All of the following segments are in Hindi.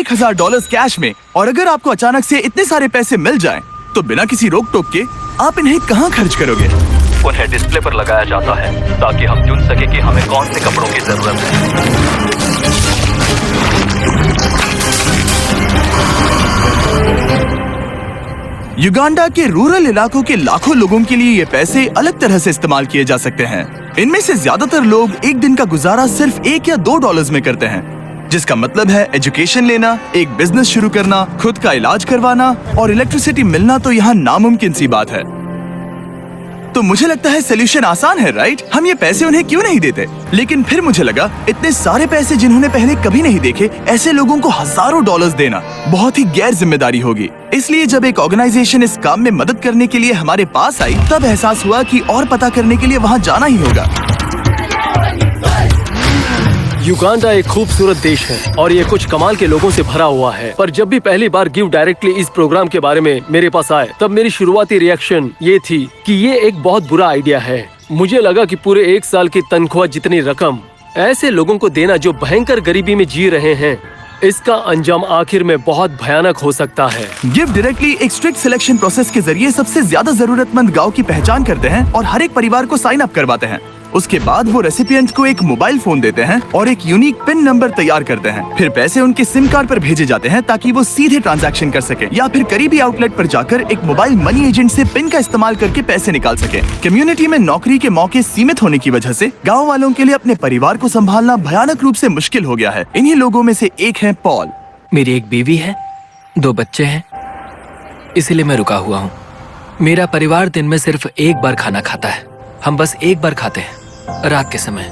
$1000 कैश में। और अगर आपको अचानक से इतने सारे पैसे मिल जाएं, तो बिना किसी रोक टोक के आप इन्हें कहाँ खर्च करोगे? उन्हें डिस्प्ले पर लगाया जाता है ताकि हम चुन सके कि हमें कौन से कपड़ों की जरूरत है। युगांडा के रूरल इलाकों के लाखों लोगों के लिए ये पैसे अलग तरह से इस्तेमाल किए जा सकते हैं। इनमें से ज्यादातर लोग एक दिन का गुजारा सिर्फ $1 या $2 में करते हैं, जिसका मतलब है एजुकेशन लेना, एक बिजनेस शुरू करना, खुद का इलाज करवाना और इलेक्ट्रिसिटी मिलना तो यहाँ नामुमकिन सी बात है। तो मुझे लगता है सोल्यूशन आसान है, राइट? हम ये पैसे उन्हें क्यों नहीं देते? लेकिन फिर मुझे लगा इतने सारे पैसे जिन्होंने पहले कभी नहीं देखे, ऐसे लोगों को हजारों डॉलर्स देना बहुत ही गैर जिम्मेदारी होगी। इसलिए जब एक ऑर्गेनाइजेशन इस काम में मदद करने के लिए हमारे पास आई, तब एहसास हुआ कि और पता करने के लिए वहाँ जाना ही होगा। युगांडा एक खूबसूरत देश है और ये कुछ कमाल के लोगों से भरा हुआ है। पर जब भी पहली बार गिव डायरेक्टली इस प्रोग्राम के बारे में मेरे पास आए, तब मेरी शुरुआती रिएक्शन ये थी कि ये एक बहुत बुरा आइडिया है। मुझे लगा कि पूरे 1 साल की तनख्वाह जितनी रकम ऐसे लोगों को देना जो भयंकर गरीबी में जी रहे हैं, इसका अंजाम आखिर में बहुत भयानक हो सकता है। गिव डायरेक्टली एक स्ट्रिक्ट सिलेक्शन प्रोसेस के जरिए सबसे ज्यादा जरूरतमंद गांव की पहचान करते हैं और हर एक परिवार को साइन अप करवाते हैं। उसके बाद वो रेसिपिएंट को एक मोबाइल फोन देते हैं और एक यूनिक पिन नंबर तैयार करते हैं। फिर पैसे उनके सिम कार्ड पर भेजे जाते हैं ताकि वो सीधे ट्रांजैक्शन कर सके या फिर करीबी आउटलेट पर जाकर एक मोबाइल मनी एजेंट से पिन का इस्तेमाल करके पैसे निकाल सके। कम्युनिटी में नौकरी के मौके सीमित होने की वजह से गाँव वालों के लिए अपने परिवार को संभालना भयानक रूप से मुश्किल हो गया है। इन्हीं लोगों में से एक है पॉल। मेरी एक बीवी है, 2 बच्चे हैं, इसीलिए मैं रुका हुआ हूँ। मेरा परिवार दिन में सिर्फ एक बार खाना खाता है। हम बस एक बार खाते हैं, रात के समय।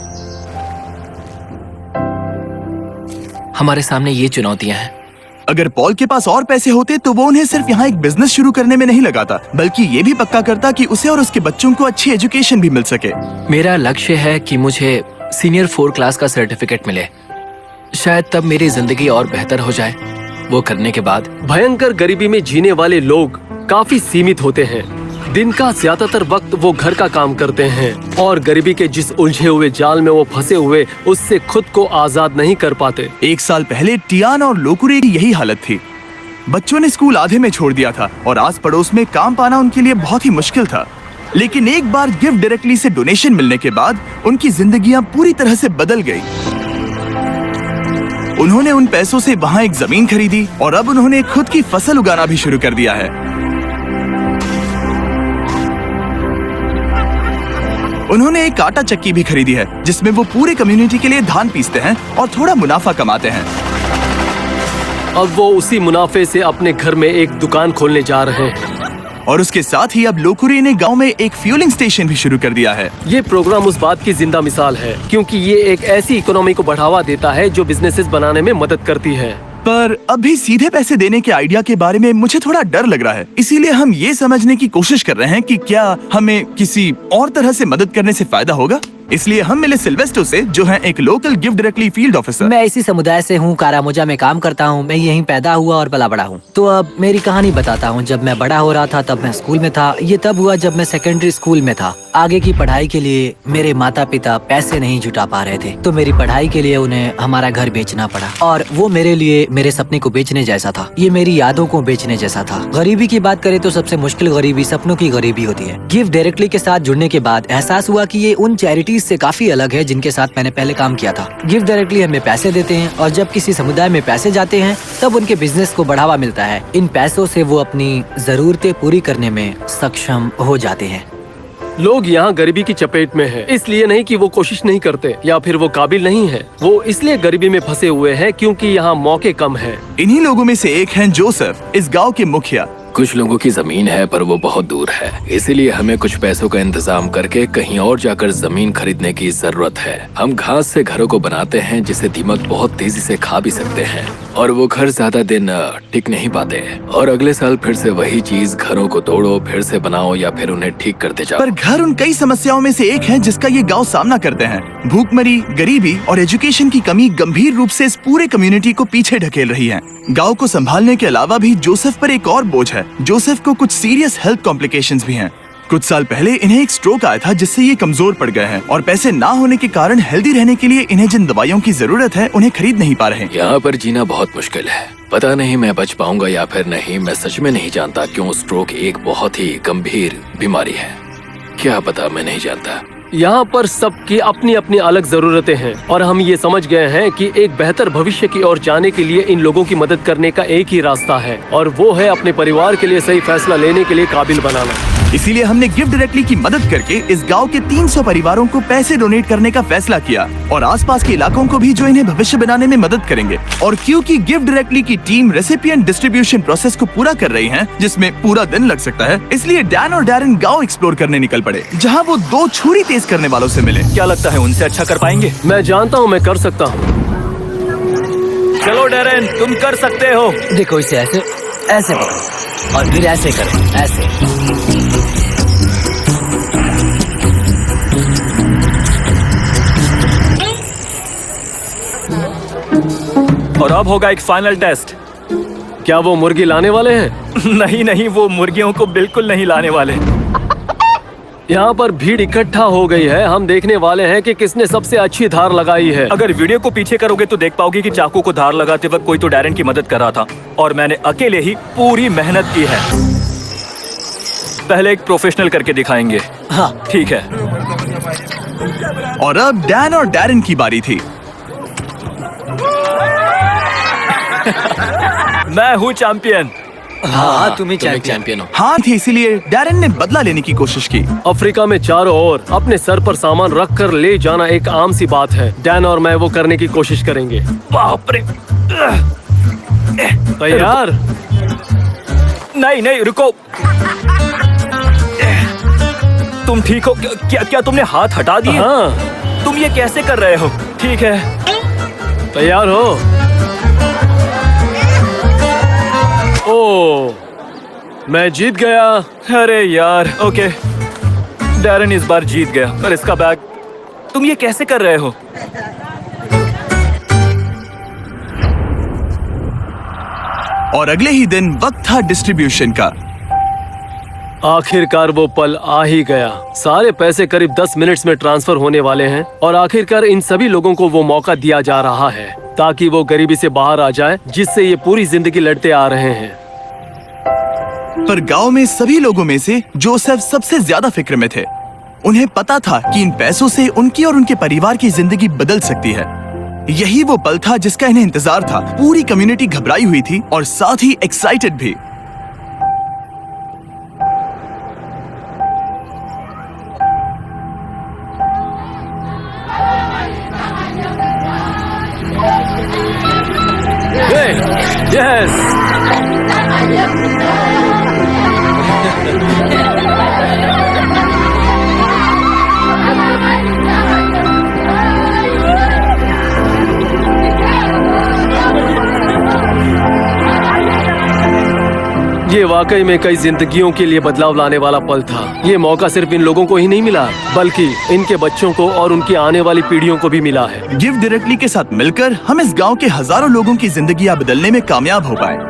हमारे सामने ये चुनौतियां हैं। अगर पॉल के पास और पैसे होते तो वो उन्हें सिर्फ यहाँ एक बिजनेस शुरू करने में नहीं लगाता, बल्कि ये भी पक्का करता कि उसे और उसके बच्चों को अच्छी एजुकेशन भी मिल सके। मेरा लक्ष्य है कि मुझे सीनियर 4 क्लास का सर्टिफिकेट मिले। शायद तब मेरी जिंदगी और बेहतर हो जाए। वो करने के बाद भयंकर गरीबी में जीने वाले लोग काफी सीमित होते हैं। दिन का ज्यादातर वक्त वो घर का काम करते हैं और गरीबी के जिस उलझे हुए जाल में वो फंसे हुए, उससे खुद को आजाद नहीं कर पाते। 1 साल पहले टियान और लोकुरे की यही हालत थी। बच्चों ने स्कूल आधे में छोड़ दिया था और आस पड़ोस में काम पाना उनके लिए बहुत ही मुश्किल था। लेकिन एक बार गिव डायरेक्टली से डोनेशन मिलने के बाद उनकी जिंदगियां पूरी तरह से बदल गई। उन्होंने उन पैसों से वहाँ एक जमीन खरीदी और अब उन्होंने खुद की फसल उगाना भी शुरू कर दिया है। उन्होंने एक आटा चक्की भी खरीदी है जिसमें वो पूरे कम्युनिटी के लिए धान पीसते हैं और थोड़ा मुनाफा कमाते हैं। अब वो उसी मुनाफे से अपने घर में एक दुकान खोलने जा रहे हैं। और उसके साथ ही अब लोकुरे ने गांव में एक फ्यूलिंग स्टेशन भी शुरू कर दिया है। ये प्रोग्राम उस बात की जिंदा मिसाल है, क्योंकि ये एक ऐसी इकोनॉमी को बढ़ावा देता है जो बिजनेसेस बनाने में मदद करती है। पर अभी सीधे पैसे देने के आइडिया के बारे में मुझे थोड़ा डर लग रहा है। इसीलिए हम ये समझने की कोशिश कर रहे हैं कि क्या हमें किसी और तरह से मदद करने से फायदा होगा। इसलिए हम मिले सिल्वेस्टो से, जो है एक local give directly field officer. मैं इसी समुदाय से हूँ, कारामोजा में काम करता हूँ। मैं यहीं पैदा हुआ और पला बड़ा हूँ। तो अब मेरी कहानी बताता हूँ। जब मैं बड़ा हो रहा था तब मैं स्कूल में था। ये तब हुआ जब मैं सेकेंडरी स्कूल में था। आगे की पढ़ाई के लिए मेरे माता पिता पैसे नहीं जुटा पा रहे थे, तो मेरी पढ़ाई के लिए उन्हें हमारा घर बेचना पड़ा। और वो मेरे लिए मेरे सपने को बेचने जैसा था। ये मेरी यादों को बेचने जैसा था। गरीबी की बात करें तो सबसे मुश्किल गरीबी सपनों की गरीबी होती है। गिव डायरेक्टली के साथ जुड़ने के बाद एहसास हुआ कि ये उन चैरिटीज से काफी अलग है जिनके साथ मैंने पहले काम किया था। गिव डायरेक्टली हमें पैसे देते हैं और जब किसी समुदाय में पैसे जाते हैं तब उनके बिजनेस को बढ़ावा मिलता है। इन पैसों से वो अपनी जरूरतें पूरी करने में सक्षम हो जाते हैं। लोग यहाँ गरीबी की चपेट में हैं, इसलिए नहीं कि वो कोशिश नहीं करते या फिर वो काबिल नहीं है। वो इसलिए गरीबी में फंसे हुए हैं क्योंकि यहाँ मौके कम हैं। इन्हीं लोगों में से एक हैं जोसेफ, इस गांव के मुखिया। कुछ लोगों की जमीन है पर वो बहुत दूर है, इसीलिए हमें कुछ पैसों का इंतजाम करके कहीं और जाकर जमीन खरीदने की जरूरत है। हम घास से घरों को बनाते हैं जिसे दीमक बहुत तेजी से खा भी सकते हैं और वो घर ज्यादा दिन टिक नहीं पाते। और अगले साल फिर से वही चीज, घरों को तोड़ो, फिर से बनाओ या फिर उन्हें ठीक करते जाओ। पर घर उन कई समस्याओं में से एक है जिसका ये गांव सामना करते हैं। भूखमरी, गरीबी और एजुकेशन की कमी गंभीर रूप से इस पूरे कम्युनिटी को पीछे ढकेल रही है। गांव को संभालने के अलावा भी जोसेफ पर एक और बोझ है। जोसेफ को कुछ सीरियस हेल्थ कॉम्प्लिकेशंस भी हैं। कुछ साल पहले इन्हें एक स्ट्रोक आया था जिससे ये कमजोर पड़ गए हैं और पैसे ना होने के कारण हेल्दी रहने के लिए इन्हें जिन दवाइयों की जरूरत है उन्हें खरीद नहीं पा रहे। यहाँ पर जीना बहुत मुश्किल है। पता नहीं मैं बच पाऊंगा या फिर नहीं। मैं सच में नहीं जानता क्यों स्ट्रोक एक बहुत ही गंभीर बीमारी है। क्या पता, मैं नहीं जानता। यहाँ पर सबकी अपनी अपनी अलग जरूरतें हैं और हम ये समझ गए हैं कि एक बेहतर भविष्य की ओर जाने के लिए इन लोगों की मदद करने का एक ही रास्ता है और वो है अपने परिवार के लिए सही फैसला लेने के लिए काबिल बनाना। इसीलिए हमने गिव डायरेक्टली की मदद करके इस गांव के 300 परिवारों को पैसे डोनेट करने का फैसला किया और आसपास के इलाकों को भी जो इन्हें भविष्य बनाने में मदद करेंगे। और क्योंकि गिव डायरेक्टली की टीम रेसिपिएंट डिस्ट्रीब्यूशन प्रोसेस को पूरा कर रही है जिसमें पूरा दिन लग सकता है, इसलिए डैन और डैरेन गाँव एक्सप्लोर करने निकल पड़े जहाँ वो 2 छुरी तेज करने वालों से मिले। क्या लगता है उनसे अच्छा कर पाएंगे? मैं जानता हूँ मैं कर सकता हूँ। चलो डैरेन, तुम कर सकते हो। देखो इसे ऐसे ऐसे पकड़ो और फिर ऐसे करो, ऐसे। और अब होगा एक फाइनल टेस्ट। क्या वो मुर्गी लाने वाले हैं? नहीं नहीं, वो मुर्गियों को बिल्कुल नहीं लाने वाले। यहाँ पर भीड़ इकट्ठा हो गई है। हम देखने वाले हैं कि किसने सबसे अच्छी धार लगाई है। अगर वीडियो को पीछे करोगे तो देख पाओगे कि चाकू को धार लगाते वक्त कोई तो डैरेन की मदद कर रहा था और मैंने अकेले ही पूरी मेहनत की है। पहले एक प्रोफेशनल करके दिखाएंगे। हाँ ठीक है। और अब डैन और डैरेन की बारी थी। मैं हूँ चैंपियन। हाँ तुम ही चैंपियन हो। हाँ थी, इसीलिए डैरेन ने बदला लेने की कोशिश की। अफ्रीका में चारों ओर अपने सर पर सामान रख कर ले जाना एक आम सी बात है। डैन और मैं वो करने की कोशिश करेंगे। बाप रे। तैयार? नहीं नहीं, रुको। तुम ठीक हो? क्या तुमने हाथ हटा दिए? हाँ। तुम ये कैसे कर रहे हो? ठीक है। तैयार हो? ओ, मैं जीत गया। अरे यार, ओके। डैरेन इस बार जीत गया और इसका बैग। तुम ये कैसे कर रहे हो? और अगले ही दिन वक्त था डिस्ट्रीब्यूशन का। आखिरकार वो पल आ ही गया। सारे पैसे करीब 10 मिनट्स में ट्रांसफर होने वाले हैं और आखिरकार इन सभी लोगों को वो मौका दिया जा रहा है ताकि वो गरीबी से बाहर आ जाए जिससे ये पूरी जिंदगी लड़ते आ रहे हैं। पर गांव में सभी लोगों में से जोसेफ सबसे ज्यादा फिक्र में थे। उन्हें पता था कि इन पैसों से उनकी और उनके परिवार की जिंदगी बदल सकती है। यही वो पल था जिसका इन्हें इंतजार था। पूरी कम्युनिटी घबराई हुई थी और साथ ही एक्साइटेड भी। यस। ये वाकई में कई जिंदगियों के लिए बदलाव लाने वाला पल था। ये मौका सिर्फ इन लोगों को ही नहीं मिला बल्कि इनके बच्चों को और उनकी आने वाली पीढ़ियों को भी मिला है। गिव डायरेक्टली के साथ मिलकर हम इस गांव के हजारों लोगों की जिंदगियां बदलने में कामयाब हो पाए।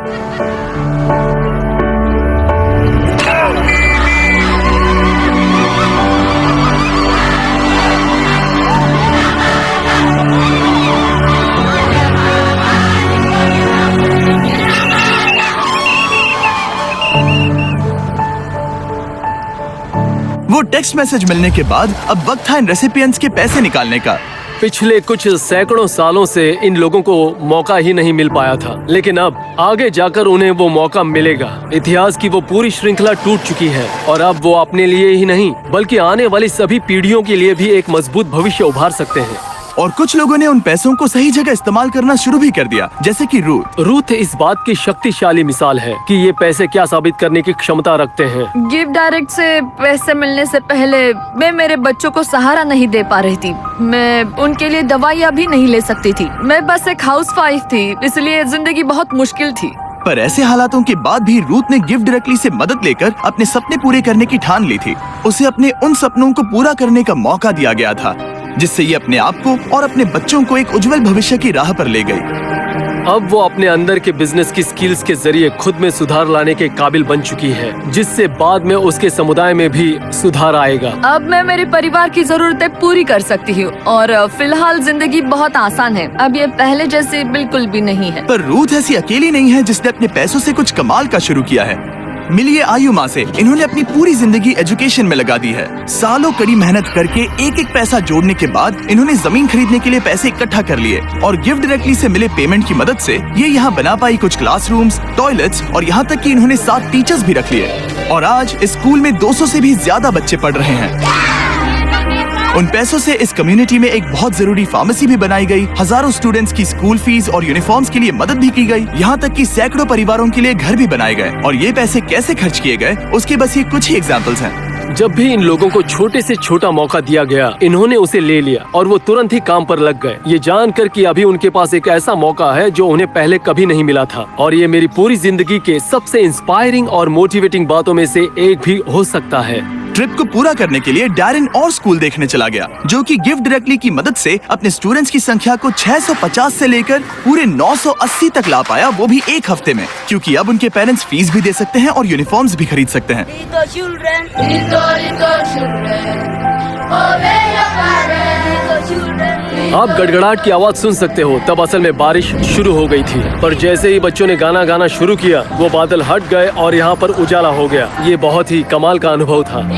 वो टेक्स्ट मैसेज मिलने के बाद अब वक्त था इन रेसिपिएंट्स के पैसे निकालने का। पिछले कुछ सैकड़ों सालों से इन लोगों को मौका ही नहीं मिल पाया था, लेकिन अब आगे जाकर उन्हें वो मौका मिलेगा। इतिहास की वो पूरी श्रृंखला टूट चुकी है और अब वो अपने लिए ही नहीं बल्कि आने वाली सभी पीढ़ियों के लिए भी एक मजबूत भविष्य उभार सकते हैं। और कुछ लोगों ने उन पैसों को सही जगह इस्तेमाल करना शुरू भी कर दिया, जैसे कि रूथ इस बात की शक्तिशाली मिसाल है कि ये पैसे क्या साबित करने की क्षमता रखते हैं। गिव डायरेक्ट से पैसे मिलने से पहले मैं मेरे बच्चों को सहारा नहीं दे पा रही थी। मैं उनके लिए दवाइयाँ भी नहीं ले सकती थी। मैं बस एक हाउसवाइफ थी, इसलिए जिंदगी बहुत मुश्किल थी। पर ऐसे हालातों के बाद भी रूथ ने गिव डायरेक्टली से मदद लेकर अपने सपने पूरे करने की ठान ली थी। उसे अपने उन सपनों को पूरा करने का मौका दिया गया था जिससे ये अपने आप को और अपने बच्चों को एक उज्जवल भविष्य की राह पर ले गई। अब वो अपने अंदर के बिजनेस की स्किल्स के जरिए खुद में सुधार लाने के काबिल बन चुकी है, जिससे बाद में उसके समुदाय में भी सुधार आएगा। अब मैं मेरे परिवार की जरूरतें पूरी कर सकती हूँ और फिलहाल जिंदगी बहुत आसान है। अब ये पहले जैसे बिल्कुल भी नहीं है। पर रूथ ऐसी अकेली नहीं है जिसने अपने पैसों से कुछ कमाल का शुरू किया है। मिलिए आयुमा से। इन्होंने अपनी पूरी जिंदगी एजुकेशन में लगा दी है। सालों कड़ी मेहनत करके एक एक पैसा जोड़ने के बाद इन्होंने जमीन खरीदने के लिए पैसे इकट्ठा कर लिए और गिफ्ट डायरेक्टली से मिले पेमेंट की मदद से ये यहाँ बना पाई कुछ क्लासरूम्स, टॉयलेट्स और यहाँ तक कि इन्होंने 7 टीचर्स भी रख लिए और आज इस स्कूल में 200 से भी ज्यादा बच्चे पढ़ रहे हैं। उन पैसों से इस कम्युनिटी में एक बहुत जरूरी फार्मेसी भी बनाई गई, हजारों स्टूडेंट्स की स्कूल फीस और यूनिफॉर्म्स के लिए मदद भी की गई, यहाँ तक कि सैकड़ों परिवारों के लिए घर भी बनाए गए। और ये पैसे कैसे खर्च किए गए उसके बस ये कुछ ही एग्जाम्पल्स हैं। जब भी इन लोगों को छोटे से छोटा मौका दिया गया, इन्होंने उसे ले लिया और वो तुरंत ही काम पर लग गए, ये जानकर कि अभी उनके पास एक ऐसा मौका है जो उन्हें पहले कभी नहीं मिला था। और ये मेरी पूरी जिंदगी के सबसे इंस्पायरिंग और मोटिवेटिंग बातों में से एक भी हो सकता है। ट्रिप को पूरा करने के लिए डैरेन और स्कूल देखने चला गया, जो कि गिफ्ट डायरेक्टली की मदद से अपने स्टूडेंट्स की संख्या को 650 से लेकर पूरे 980 तक ला पाया, वो भी एक हफ्ते में, क्योंकि अब उनके पेरेंट्स फीस भी दे सकते हैं और यूनिफॉर्म्स भी खरीद सकते हैं। आप गड़गड़ाहट की आवाज सुन सकते हो, तब असल में बारिश शुरू हो गई थी। पर जैसे ही बच्चों ने गाना गाना शुरू किया, वो बादल हट गए और यहाँ पर उजाला हो गया। ये बहुत ही कमाल का अनुभव था।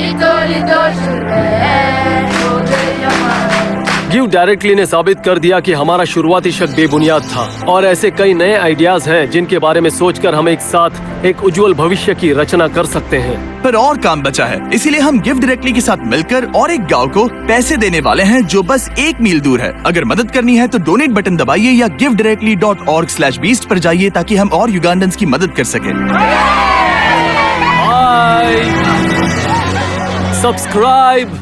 गिफ्ट डायरेक्टली ने साबित कर दिया कि हमारा शुरुआती शक बेबुनियाद था और ऐसे कई नए आइडियाज हैं जिनके बारे में सोचकर हम एक साथ एक उज्जवल भविष्य की रचना कर सकते हैं। पर और काम बचा है, इसीलिए हम गिफ्ट डायरेक्टली के साथ मिलकर और एक गांव को पैसे देने वाले हैं जो बस 1 मील दूर है। अगर मदद करनी है तो डोनेट बटन दबाइए या giftdirectly.org/beast पर जाइए ताकि हम और युगांडन्स की मदद कर सकें। सब्सक्राइब